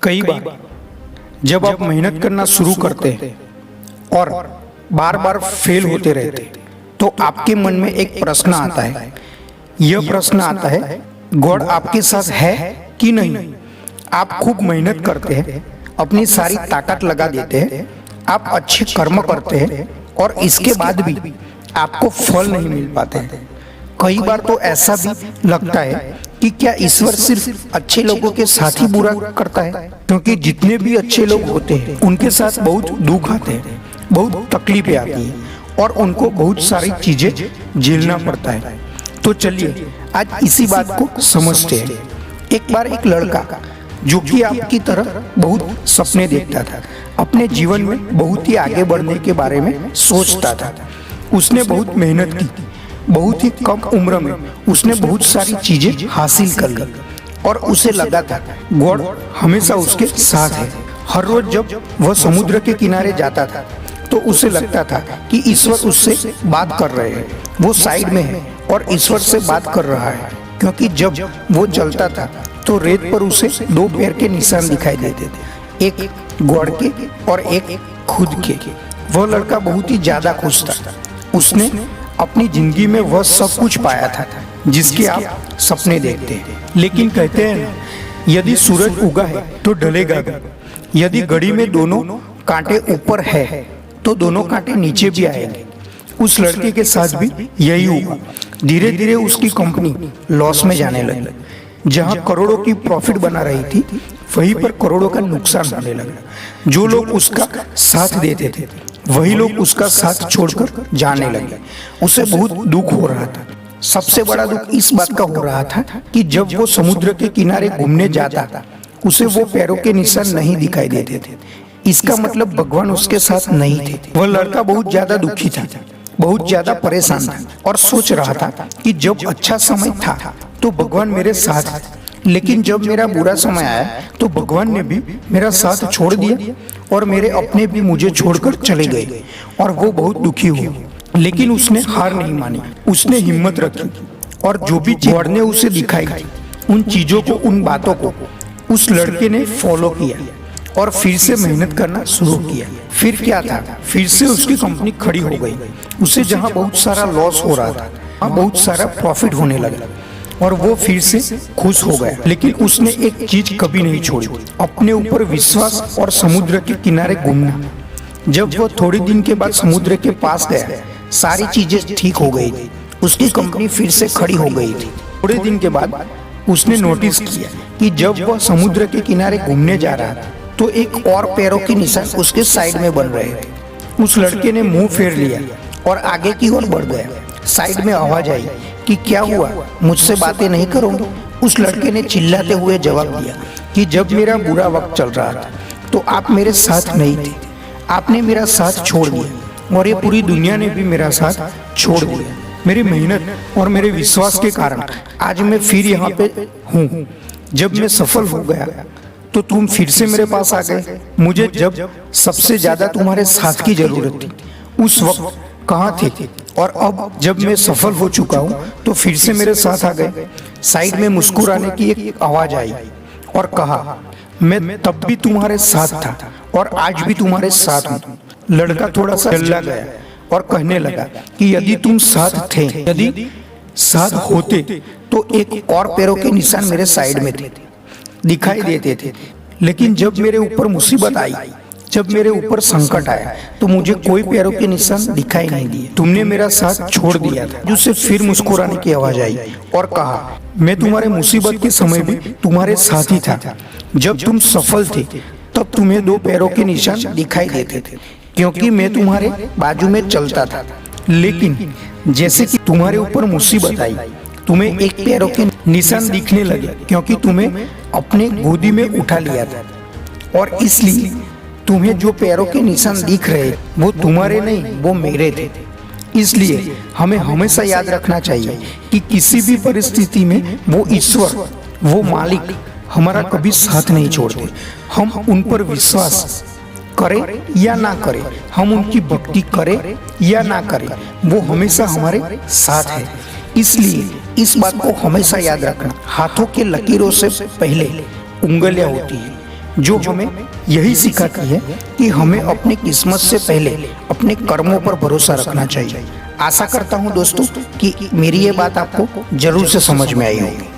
कई बार जब आप मेहनत करना शुरू करते हैं और बार बार फेल होते रहते हैं तो आपके मन में एक प्रश्न आता है। यह प्रश्न आता है, गॉड आपके साथ है कि नहीं। आप खूब मेहनत करते हैं, अपनी सारी ताकत लगा देते हैं, आप अच्छे कर्म करते हैं और इसके बाद भी आपको फल नहीं मिल पाते हैं। कई बार तो ऐसा भी लगता है कि क्या ईश्वर सिर्फ अच्छे लोगों के साथ ही बुरा करता है, क्योंकि जितने भी अच्छे लोग होते हैं उनके साथ बहुत दुख आते हैं, बहुत तकलीफें आती हैं और उनको बहुत सारी चीजें झेलना पड़ता है। तो चलिए आज इसी बात को समझते हैं। एक बार एक लड़का जो कि आपकी तरह बहुत सपने देखता था, अपने जीवन में बहुत ही आगे बढ़ने के बारे में सोचता था। उसने बहुत मेहनत की, बहुत ही कम उम्र में उसने बहुत सारी चीजें हासिल कर ली और उसे लगा था गॉड हमेशा उसके साथ है। हर रोज जब वह समुद्र के किनारे जाता था तो उसे लगता था कि ईश्वर उससे बात कर रहे हैं, वो साइड में है और ईश्वर से बात कर रहा है। क्योंकि जब वो चलता था तो रेत पर उसे दो पैर के निशान दिखाई देते थे, एक गॉड के और एक खुद के। वह लड़का बहुत ही ज्यादा खुश था। उसने अपनी जिंदगी में वह सब कुछ पाया था जिसके आप सपने देखते हैं। लेकिन कहते हैं ना, यदि सूरज उगा है तो ढलेगा भी। यदि घड़ी में दोनों कांटे ऊपर है तो दोनों कांटे नीचे भी आएंगे। उस लड़के के साथ भी यही हुआ। धीरे धीरे उसकी कंपनी लॉस में जाने लगी। जहां करोड़ों की प्रॉफिट बना रही थी वहीं पर करोड़ों का नुकसान होने लगा। जो लोग उसका साथ देते थे वही लोग उसका साथ छोड़कर जाने लगे। उसे बहुत दुख हो रहा था। सबसे बड़ा दुख इस बात का हो रहा था कि जब वो समुद्र के किनारे घूमने जाता था उसे वो पैरों के निशान नहीं दिखाई देते थे। इसका मतलब भगवान उसके साथ नहीं थे। वह लड़का बहुत ज्यादा दुखी था, बहुत ज्यादा परेशान था और सोच रहा था कि जब अच्छा समय था तो भगवान मेरे साथ थे, लेकिन जब मेरा बुरा समय आया तो भगवान ने भी मेरा साथ छोड़ दिया और मेरे अपने भी मुझे छोड़कर चले गए और वो बहुत दुखी हुआ। लेकिन उसने हार नहीं मानी, उसने हिम्मत रखी और जो भी गॉड ने उसे दिखाई उन चीजों को, उन बातों को उस लड़के ने फॉलो किया और फिर से मेहनत करना शुरू किया। फिर क्या था, फिर से उसकी कंपनी खड़ी हो गई। उसे जहां बहुत सारा लॉस हो रहा था वहां बहुत सारा प्रॉफिट होने लगा और वो फिर से खुश हो गया। लेकिन उसने एक चीज कभी नहीं छोड़ी, अपने ऊपर विश्वास और समुद्र के किनारे घूमना। जब वो थोड़े दिन के बाद समुद्र के पास गया, सारी चीजें ठीक हो गई थी। उसकी कंपनी फिर से खड़ी हो गई थी। थोड़े दिन के बाद उसने नोटिस किया कि जब वह समुद्र के किनारे घूमने जा रहा था तो एक और पैरों के निशान उसके साइड में बन रहे थे। उस लड़के ने मुंह फेर लिया और आगे की ओर बढ़ गया। साइड में आवाज आई कि क्या हुआ, मुझसे बातें नहीं करोगे? उस लड़के ने चिल्लाते हुए जवाब दिया कि जब मेरा बुरा वक्त चल रहा था तो आप मेरे साथ नहीं थे, आपने मेरा साथ छोड़ दिया और ये पूरी दुनिया ने भी मेरा साथ छोड़ दिया। मेरी मेहनत और मेरे विश्वास के कारण आज मैं फिर यहाँ पे हूँ। जब मैं सफल हो गया तो तुम फिर से मेरे पास आ गए। मुझे जब सबसे ज्यादा तुम्हारे साथ की जरूरत थी उस वक्त कहाँ थे? और अब जब मैं सफल हो चुका हूँ तो फिर से मेरे साथ आ गए। साइड में मुस्कुराने की एक आवाज आई और कहा, मैं तब भी तुम्हारे साथ था और आज भी तुम्हारे साथ हूँ। लड़का थोड़ा सा डर गया और कहने लगा कि यदि तुम साथ थे, यदि साथ होते तो एक और पैरों के निशान मेरे साइड में थे, दिखाई देते थे। लेकिन जब मेरे ऊपर मुसीबत आई, जब मेरे ऊपर संकट आया तो मुझे कोई पैरों के निशान दिखाई नहीं दिए। तुमने मेरा साथ छोड़ दिया था। उससे फिर मुस्कुराने की आवाज आई और कहा, मैं तुम्हारे मुसीबत के समय भी तुम्हारे साथ ही था। जब तुम सफल थे तब तुम्हें दो पैरों के निशान दिखाई देते थे क्योंकि मैं तुम्हारे बाजू में चलता था। लेकिन जैसे कि तुम्हारे ऊपर मुसीबत आई तुम्हें एक पैरों के निशान दिखने लगे क्योंकि तुम्हें अपने गोदी में उठा लिया था और इसलिए तुम्हें जो पैरों के निशान दिख रहे वो तुम्हारे नहीं, वो मेरे थे। इसलिए हमें हमेशा याद रखना चाहिए कि किसी भी परिस्थिति में वो ईश्वर, वो मालिक हमारा कभी साथ नहीं छोड़ते। हम उन पर विश्वास करें या ना करें, हम उनकी भक्ति करें या ना करें, वो हमेशा हमारे साथ है। इसलिए इस बात को हमेशा याद रखना, हाथों के लकीरों से पहले उंगलियां होती है। जो हमें यही सिखाती है कि हमें अपनी किस्मत से पहले अपने कर्मों पर भरोसा रखना चाहिए। आशा करता हूँ दोस्तों कि मेरी ये बात आपको जरूर से समझ में आई होगी।